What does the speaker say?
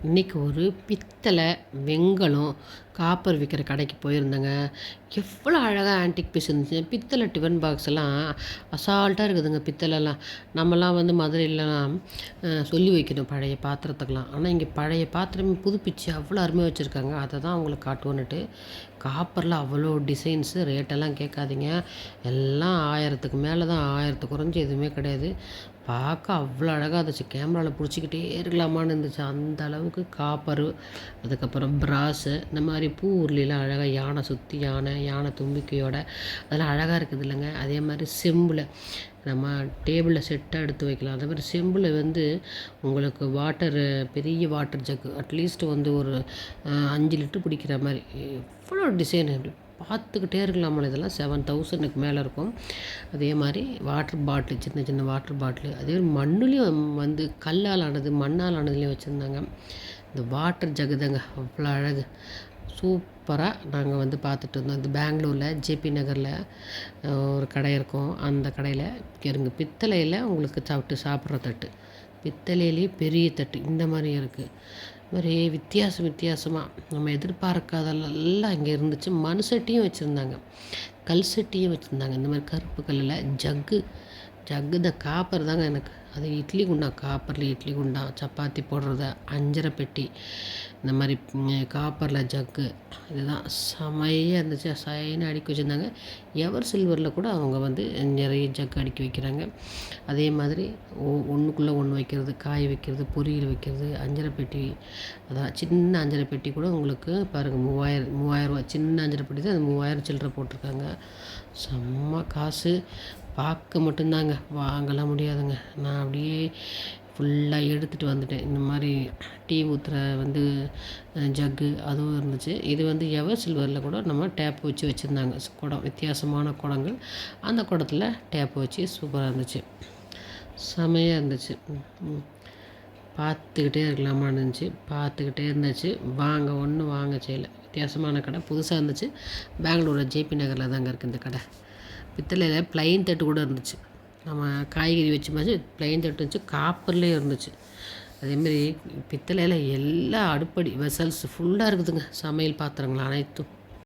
இன்றைக்கி ஒரு பித்தளை, வெண்கலம், காப்பர் விற்கிற கடைக்கு போயிருந்தேங்க. எவ்வளோ அழகாக ஆன்டிக் பீஸ் இருந்துச்சு. பித்தளை டிஃபன் பாக்ஸ் எல்லாம் அசால்ட்டாக இருக்குதுங்க பித்தளைலாம். நம்மலாம் வந்து மதுரையிலலாம் சொல்லி வைக்கணும் பழைய பாத்திரத்துக்கெலாம். ஆனால் இங்கே பழைய பாத்திரமே புதுப்பிச்சு அவ்வளோ அருமையாக வச்சுருக்காங்க. அதை தான் உங்களுக்கு காட்டுவோன்னுட்டு. காப்பரில் அவ்வளோ டிசைன்ஸு, ரேட்டெல்லாம் கேட்காதீங்க. எல்லாம் 1000க்கு மேலே தான், 1000 குறைஞ்சி எதுவுமே கிடையாது. பார்க்க அவ்வளோ அழகாக இருந்துச்சு. கேமராவில் பிடிச்சிக்கிட்டே இருக்கலாமான்னு இருந்துச்சு. அந்த அளவுக்கு காப்பரு, அதுக்கப்புறம் பிராஸு, இந்த மாதிரி பூ உருளிலாம் அழகாக யானை சுற்றி யானை தும்பிக்கையோட அதெல்லாம் அழகாக இருக்குது இல்லைங்க. அதே மாதிரி செம்பில் நம்ம டேபிளில் செட்டாக எடுத்து வைக்கலாம். அதே மாதிரி செம்பில் வந்து உங்களுக்கு பெரிய வாட்டர் ஜக்கு அட்லீஸ்ட் வந்து ஒரு 5 லிட்டர் பிடிக்கிற மாதிரி எவ்வளோ டிசைன் பார்த்துக்கிட்டே இருக்கலாமல். இதெல்லாம் 7000க்கு மேலே இருக்கும். அதே மாதிரி வாட்டர் பாட்டில், சின்ன சின்ன வாட்டர் பாட்டில், அதே மாதிரி மண்ணுலேயும் வந்து கல்லால் ஆனது, மண்ணால் ஆனதுலேயும் வச்சுருந்தாங்க. இந்த வாட்டர் ஜகுதாங்க அவ்வளோ அழகு, சூப்பராக நாங்கள் வந்து பார்த்துட்டு இருந்தோம். இந்த பெங்களூரில் ஜேபி நகரில் ஒரு கடை இருக்கும். அந்த கடையில் இருங்க பித்தளையில் உங்களுக்கு சாப்பிட்ற தட்டு, பித்தளையிலேயே பெரிய தட்டு இந்த மாதிரி இருக்குது. இது மாதிரி வித்தியாசமாக நம்ம எதிர்பார்க்காதெல்லாம் இங்கே இருந்துச்சு. மண் சட்டியும் வச்சுருந்தாங்க, கல் சட்டியும் வச்சுருந்தாங்க. இந்த மாதிரி கருப்பு கல்லில் ஜக்கு இந்த காப்பர் தாங்க எனக்கு. அது இட்லி குண்டா, காப்பரில் இட்லி குண்டா, சப்பாத்தி போடுறது, அஞ்சரை பெட்டி, இந்த மாதிரி காப்பரில் ஜக்கு, இதுதான் செமையாக இருந்துச்சு. சைனாக அடுக்கி வச்சுருந்தாங்க. எவர் சில்வரில் கூட அவங்க வந்து நிறைய ஜக்கு அடுக்கி வைக்கிறாங்க. அதே மாதிரி ஒன்றுக்குள்ளே ஒன்று வைக்கிறது, காய வைக்கிறது, பொரியல் வைக்கிறது, அஞ்சரை பெட்டி, அதான் சின்ன அஞ்சரை பெட்டி கூட உங்களுக்கு பாருங்கள் 3000 சின்ன அஞ்சரை பெட்டி தான். அது 3000 சில்லறை போட்டிருக்காங்க. செம்ம காசு. பார்க்க மட்டும்தாங்க, வாங்கலாம் முடியாதுங்க. நான் அப்படியே ஃபுல்லாக எடுத்துகிட்டு வந்துட்டேன். இந்த மாதிரி டீ ஊற்றுற வந்து ஜக்கு அதுவும் இருந்துச்சு. இது வந்து எவர் சில்வரில் கூட நம்ம டேப் வச்சு வச்சுருந்தாங்க. குடம், வித்தியாசமான குடங்கள். அந்த குடத்தில் டேப் வச்சு சூப்பராக இருந்துச்சு, செமையாக இருந்துச்சு. பார்த்துக்கிட்டே இருக்கலாமான்னு இருந்துச்சு. ஒன்றும் வாங்க செய்யலை. வித்தியாசமான கடை, புதுசாக இருந்துச்சு. பெங்களூரில் ஜேபி நகரில் தாங்க இருக்குது இந்த கடை. பித்தளையில் ப்ளைன் தட்டு கூட இருந்துச்சு. நம்ம காய்கறி வச்ச மாதிரி ப்ளைன் தட்டு இருந்துச்சு. காப்பர்லேயே இருந்துச்சு. அதேமாரி பித்தளையில் எல்லா அடுப்படி வெசல்ஸ் ஃபுல்லாக இருக்குதுங்க. சமையல் பாத்திரங்கள் அனைத்தும்